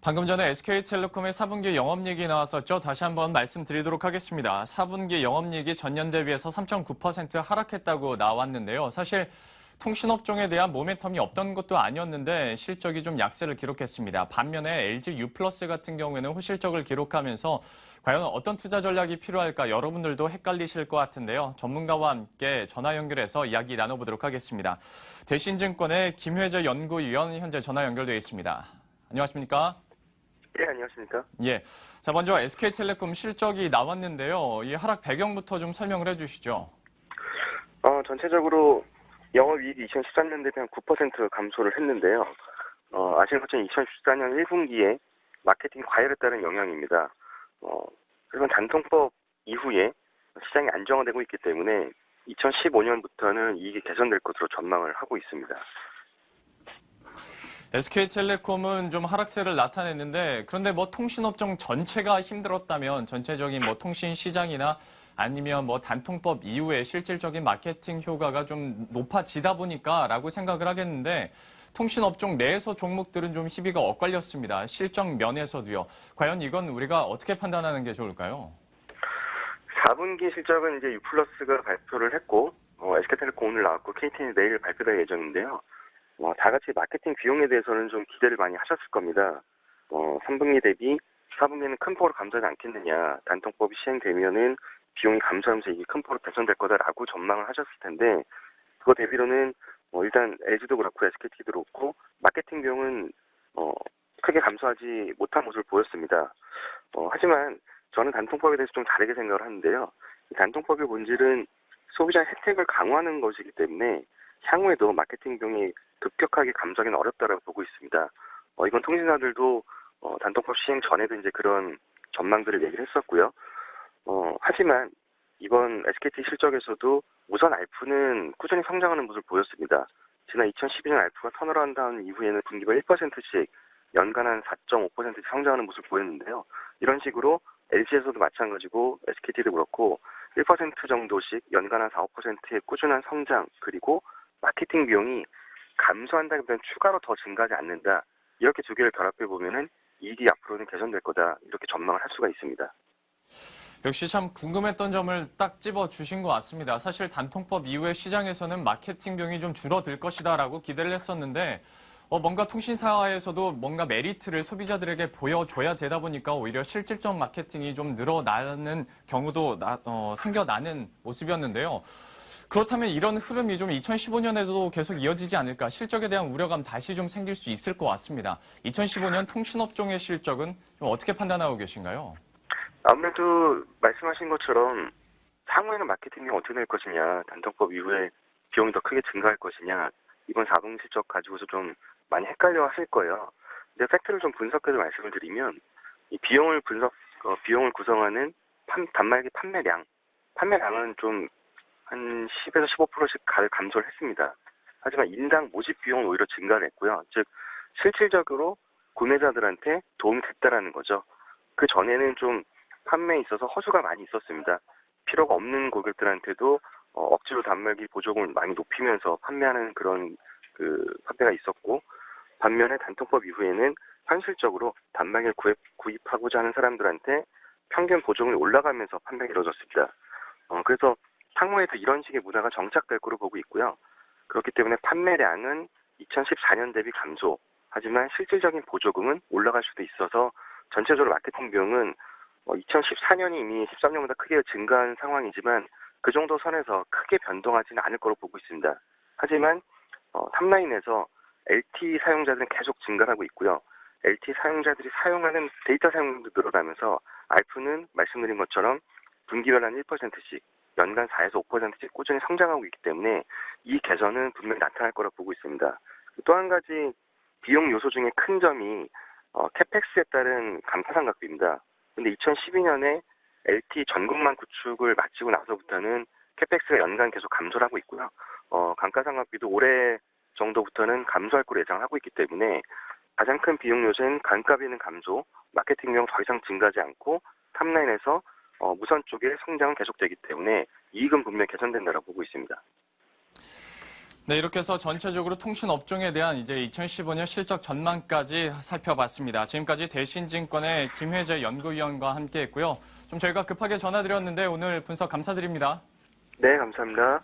방금 전에 SK텔레콤의 4분기 영업이익이 나왔었죠. 다시 한번 말씀드리도록 하겠습니다. 4분기 영업이익이 전년 대비해서 3.9% 하락했다고 나왔는데요. 사실 통신업종에 대한 모멘텀이 없던 것도 아니었는데 실적이 좀 약세를 기록했습니다. 반면에 LG U+ 같은 경우에는 호실적을 기록하면서 과연 어떤 투자 전략이 필요할까 여러분들도 헷갈리실 것 같은데요. 전문가와 함께 전화 연결해서 이야기 나눠보도록 하겠습니다. 대신증권의 김회재 연구위원 현재 전화 연결되어 있습니다. 안녕하십니까? 네, 안녕하십니까? 예. 자, 먼저 SK텔레콤 실적이 나왔는데요. 이 하락 배경부터 좀 설명을 해주시죠. 전체적으로 영업이익이 2013년 대비 한 9% 감소를 했는데요. 아시는 것처럼 2014년 1분기에 마케팅 과열에 따른 영향입니다. 그리고 단통법 이후에 시장이 안정화되고 있기 때문에 2015년부터는 이익이 개선될 것으로 전망을 하고 있습니다. SK텔레콤은 좀 하락세를 나타냈는데 그런데 뭐 통신업종 전체가 힘들었다면 전체적인 뭐 통신 시장이나 아니면 뭐 단통법 이후에 실질적인 마케팅 효과가 좀 높아지다 보니까라고 생각을 하겠는데 통신업종 내에서 종목들은 좀 희비가 엇갈렸습니다. 실적 면에서도요. 과연 이건 우리가 어떻게 판단하는 게 좋을까요? 4분기 실적은 이제 U+가 발표를 했고, SK텔레콤 오늘 나왔고, KT는 내일 발표될 예정인데요. 다 같이 마케팅 비용에 대해서는 좀 기대를 많이 하셨을 겁니다. 3분기 대비 4분기에는 큰 폭으로 감소하지 않겠느냐. 단통법이 시행되면은 비용이 감소하면서 이게 큰 폭으로 개선될 거다라고 전망을 하셨을 텐데, 그거 대비로는 일단 LG도 그렇고 SKT도 그렇고 마케팅 비용은 크게 감소하지 못한 모습을 보였습니다. 하지만 저는 단통법에 대해서 좀 다르게 생각을 하는데요. 이 단통법의 본질은 소비자 혜택을 강화하는 것이기 때문에 향후에도 마케팅 비용이 급격하게 감소하기는 어렵다고 보고 있습니다. 이건 통신사들도 단통법 시행 전에도 이제 그런 전망들을 얘기를 했었고요. 하지만 이번 SKT 실적에서도 우선 알프는 꾸준히 성장하는 모습을 보였습니다. 지난 2012년 알프가 턴어라운드 한 이후에는 분기별 1%씩 연간 한 4.5%씩 성장하는 모습을 보였는데요. 이런 식으로 LG에서도 마찬가지고 SKT도 그렇고 1% 정도씩 연간 한 4, 5%의 꾸준한 성장 그리고 마케팅 비용이 감소한다기보다는 추가로 더 증가하지 않는다. 이렇게 두 개를 결합해 보면은 이익이 앞으로는 개선될 거다. 이렇게 전망을 할 수가 있습니다. 역시 참 궁금했던 점을 딱 집어 주신 것 같습니다. 사실 단통법 이후에 시장에서는 마케팅 비용이 좀 줄어들 것이다라고 기대를 했었는데 뭔가 통신사에서도 뭔가 메리트를 소비자들에게 보여줘야 되다 보니까 오히려 실질적 마케팅이 좀 늘어나는 경우도 생겨나는 모습이었는데요. 그렇다면 이런 흐름이 좀 2015년에도 계속 이어지지 않을까 실적에 대한 우려감 다시 좀 생길 수 있을 것 같습니다. 2015년 통신업종의 실적은 좀 어떻게 판단하고 계신가요? 아무래도 말씀하신 것처럼 향후에는 마케팅이 어떻게 될 것이냐, 단통법 이후에 비용이 더 크게 증가할 것이냐, 이번 4분기 실적 가지고서 좀 많이 헷갈려 하실 거예요. 근데 팩트를 좀 분석해서 말씀을 드리면, 이 비용을 구성하는 단말기 판매량은 좀 한 10에서 15%씩 감소를 했습니다. 하지만 인당 모집 비용은 오히려 증가를 했고요. 즉, 실질적으로 구매자들한테 도움이 됐다라는 거죠. 그 전에는 좀 판매에 있어서 허수가 많이 있었습니다. 필요가 없는 고객들한테도 억지로 단말기 보조금을 많이 높이면서 판매하는 그런 판매가 있었고, 반면에 단통법 이후에는 현실적으로 단말기를 구입하고자 하는 사람들한테 평균 보조금이 올라가면서 판매가 이루어졌습니다. 그래서 향후에도 이런 식의 문화가 정착될 거로 보고 있고요. 그렇기 때문에 판매량은 2014년 대비 감소, 하지만 실질적인 보조금은 올라갈 수도 있어서 전체적으로 마케팅 비용은 2014년이 이미 13년보다 크게 증가한 상황이지만 그 정도 선에서 크게 변동하지는 않을 거로 보고 있습니다. 하지만 탑라인에서 LTE 사용자들은 계속 증가하고 있고요. LTE 사용자들이 사용하는 데이터 사용량도 늘어나면서 알프는 말씀드린 것처럼 분기별 한 1%씩 연간 4에서 5%씩 꾸준히 성장하고 있기 때문에 이 개선은 분명히 나타날 거라 보고 있습니다. 또 한 가지 비용 요소 중에 큰 점이 캐펙스에 따른 감가상각비입니다. 근데 2012년에 LTE 전국망 구축을 마치고 나서부터는 캐펙스가 연간 계속 감소를 하고 있고요. 감가상각비도 올해 정도부터는 감소할 거로 예상하고 있기 때문에 가장 큰 비용 요소인 감가비는 감소, 마케팅 비용 더 이상 증가하지 않고 탑라인에서 무선 쪽의 성장은 계속되기 때문에 이익은 분명히 개선된다고 보고 있습니다. 네, 이렇게 해서 전체적으로 통신업종에 대한 이제 2015년 실적 전망까지 살펴봤습니다. 지금까지 대신증권의 김혜재 연구위원과 함께했고요. 좀 저희가 급하게 전화드렸는데 오늘 분석 감사드립니다. 네, 감사합니다.